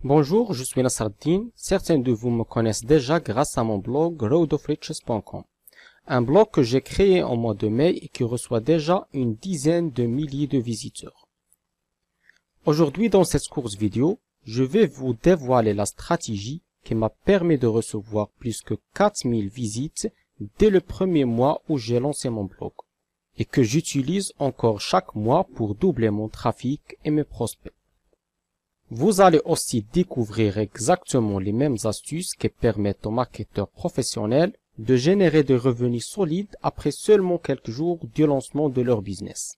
Bonjour, je suis Nasreddin. Certains de vous me connaissent déjà grâce à mon blog roadofriches.com. Un blog que j'ai créé en mois de mai et qui reçoit déjà une dizaine de milliers de visiteurs. Aujourd'hui, dans cette courte vidéo, je vais vous dévoiler la stratégie qui m'a permis de recevoir plus que 4000 visites dès le premier mois où j'ai lancé mon blog et que j'utilise encore chaque mois pour doubler mon trafic et mes prospects. Vous allez aussi découvrir exactement les mêmes astuces qui permettent aux marketeurs professionnels de générer des revenus solides après seulement quelques jours du lancement de leur business.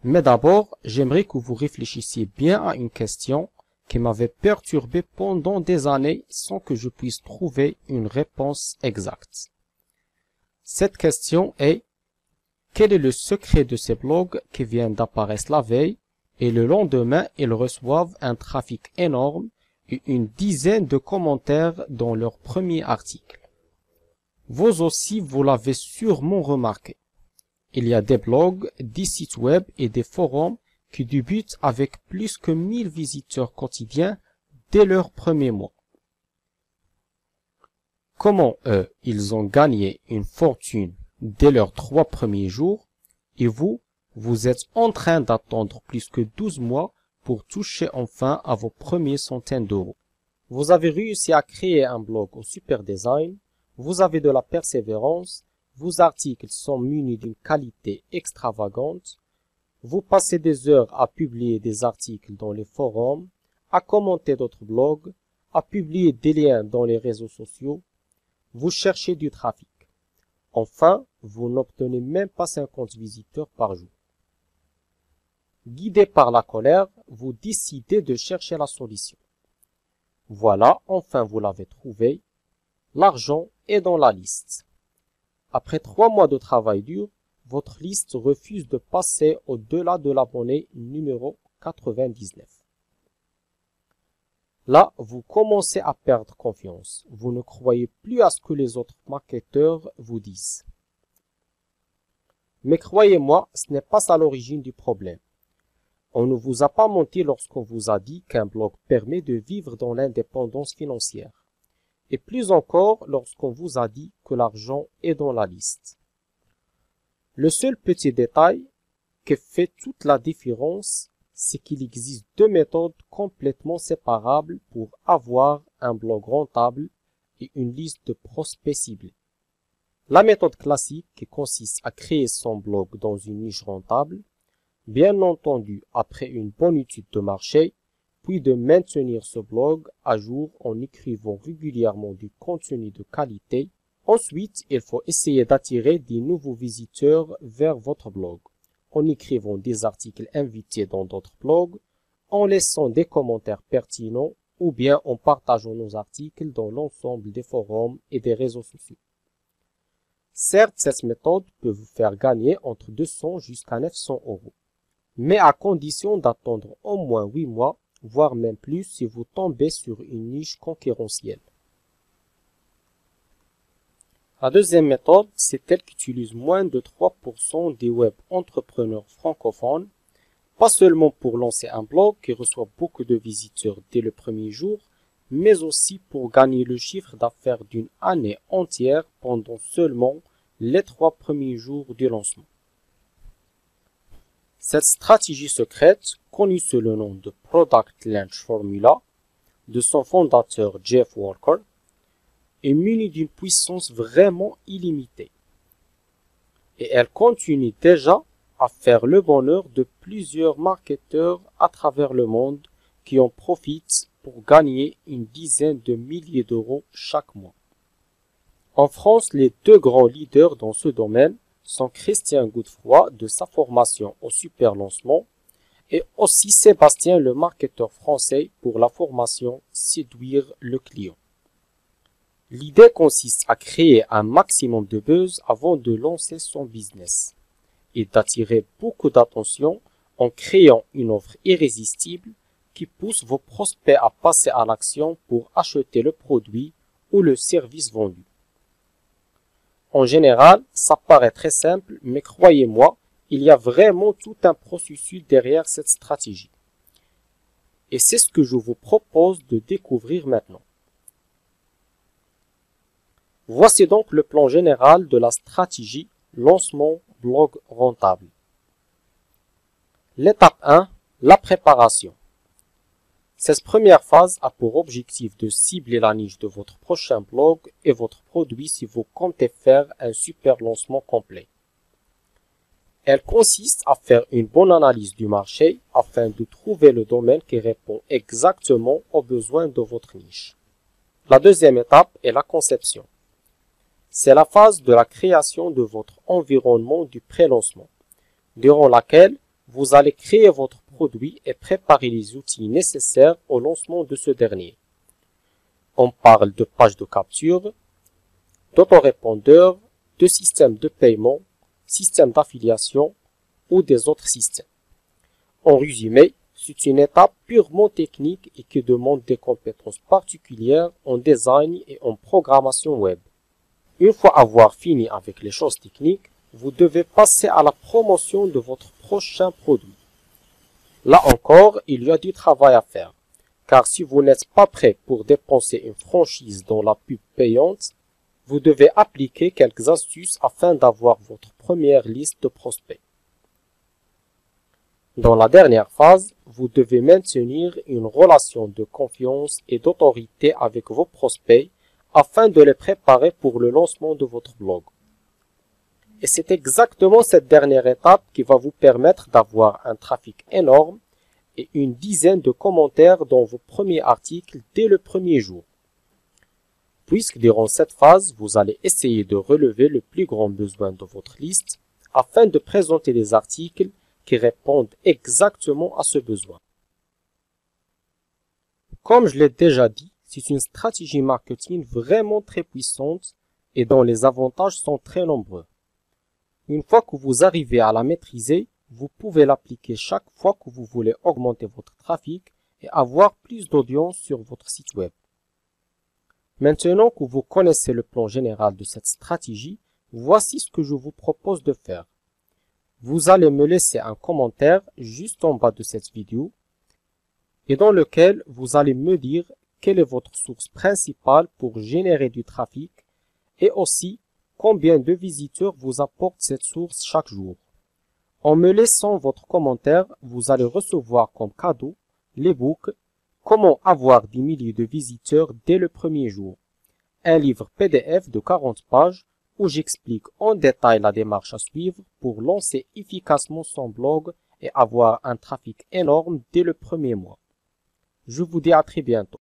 Mais d'abord, j'aimerais que vous réfléchissiez bien à une question qui m'avait perturbé pendant des années sans que je puisse trouver une réponse exacte. Cette question est: quel est le secret de ces blogs qui viennent d'apparaître la veille et le lendemain ils reçoivent un trafic énorme et une dizaine de commentaires dans leur premier article? Vous aussi, vous l'avez sûrement remarqué. Il y a des blogs, des sites web et des forums qui débutent avec plus que 1000 visiteurs quotidiens dès leur premier mois. Comment eux, ils ont gagné une fortune dès leurs 3 premiers jours et vous êtes en train d'attendre plus que 12 mois pour toucher enfin à vos premières centaines d'euros. Vous avez réussi à créer un blog au super design, vous avez de la persévérance, vos articles sont munis d'une qualité extravagante, vous passez des heures à publier des articles dans les forums, à commenter d'autres blogs, à publier des liens dans les réseaux sociaux, vous cherchez du trafic. Enfin, vous n'obtenez même pas 50 visiteurs par jour. Guidé par la colère, vous décidez de chercher la solution. Voilà, enfin vous l'avez trouvé. L'argent est dans la liste. Après 3 mois de travail dur, votre liste refuse de passer au-delà de l'abonné numéro 99. Là, vous commencez à perdre confiance. Vous ne croyez plus à ce que les autres marketeurs vous disent. Mais croyez-moi, ce n'est pas ça l'origine du problème. On ne vous a pas menti lorsqu'on vous a dit qu'un blog permet de vivre dans l'indépendance financière. Et plus encore lorsqu'on vous a dit que l'argent est dans la liste. Le seul petit détail qui fait toute la différence, c'est qu'il existe 2 méthodes complètement séparables pour avoir un blog rentable et une liste de prospects ciblés. La méthode classique qui consiste à créer son blog dans une niche rentable, bien entendu après une bonne étude de marché, puis de maintenir ce blog à jour en écrivant régulièrement du contenu de qualité. Ensuite, il faut essayer d'attirer des nouveaux visiteurs vers votre blog, en écrivant des articles invités dans d'autres blogs, en laissant des commentaires pertinents ou bien en partageant nos articles dans l'ensemble des forums et des réseaux sociaux. Certes, cette méthode peut vous faire gagner entre 200 jusqu'à 900 euros, mais à condition d'attendre au moins 8 mois, voire même plus si vous tombez sur une niche concurrentielle. La deuxième méthode, c'est celle qui utilise moins de 3% des web entrepreneurs francophones, pas seulement pour lancer un blog qui reçoit beaucoup de visiteurs dès le premier jour, mais aussi pour gagner le chiffre d'affaires d'une année entière pendant seulement les 3 premiers jours du lancement. Cette stratégie secrète, connue sous le nom de Product Launch Formula, de son fondateur Jeff Walker, est munie d'une puissance vraiment illimitée. Et elle continue déjà à faire le bonheur de plusieurs marketeurs à travers le monde qui en profitent pour gagner une dizaine de milliers d'euros chaque mois. En France, les 2 grands leaders dans ce domaine sont Christian Godefroy de sa formation au super lancement et aussi Sébastien le marketeur français pour la formation Séduire le client. L'idée consiste à créer un maximum de buzz avant de lancer son business et d'attirer beaucoup d'attention en créant une offre irrésistible qui pousse vos prospects à passer à l'action pour acheter le produit ou le service vendu. En général, ça paraît très simple, mais croyez-moi, il y a vraiment tout un processus derrière cette stratégie. Et c'est ce que je vous propose de découvrir maintenant. Voici donc le plan général de la stratégie lancement blog rentable. L'étape 1, la préparation. Cette première phase a pour objectif de cibler la niche de votre prochain blog et votre produit si vous comptez faire un super lancement complet. Elle consiste à faire une bonne analyse du marché afin de trouver le domaine qui répond exactement aux besoins de votre niche. La deuxième étape est la conception. C'est la phase de la création de votre environnement du pré-lancement, durant laquelle vous allez créer votre produit et préparer les outils nécessaires au lancement de ce dernier. On parle de pages de capture, d'autorépondeurs, de systèmes de paiement, systèmes d'affiliation ou des autres systèmes. En résumé, c'est une étape purement technique et qui demande des compétences particulières en design et en programmation web. Une fois avoir fini avec les choses techniques, vous devez passer à la promotion de votre prochain produit. Là encore, il y a du travail à faire, car si vous n'êtes pas prêt pour dépenser une franchise dans la pub payante, vous devez appliquer quelques astuces afin d'avoir votre première liste de prospects. Dans la dernière phase, vous devez maintenir une relation de confiance et d'autorité avec vos prospects afin de les préparer pour le lancement de votre blog. Et c'est exactement cette dernière étape qui va vous permettre d'avoir un trafic énorme et une dizaine de commentaires dans vos premiers articles dès le premier jour. Puisque durant cette phase, vous allez essayer de relever le plus grand besoin de votre liste afin de présenter des articles qui répondent exactement à ce besoin. Comme je l'ai déjà dit, c'est une stratégie marketing vraiment très puissante et dont les avantages sont très nombreux. Une fois que vous arrivez à la maîtriser, vous pouvez l'appliquer chaque fois que vous voulez augmenter votre trafic et avoir plus d'audience sur votre site web. Maintenant que vous connaissez le plan général de cette stratégie, voici ce que je vous propose de faire. Vous allez me laisser un commentaire juste en bas de cette vidéo et dans lequel vous allez me dire quelle est votre source principale pour générer du trafic et aussi combien de visiteurs vous apporte cette source chaque jour. En me laissant votre commentaire, vous allez recevoir comme cadeau l'e-book Comment avoir des milliers de visiteurs dès le premier jour, un livre PDF de 40 pages où j'explique en détail la démarche à suivre pour lancer efficacement son blog et avoir un trafic énorme dès le premier mois. Je vous dis à très bientôt.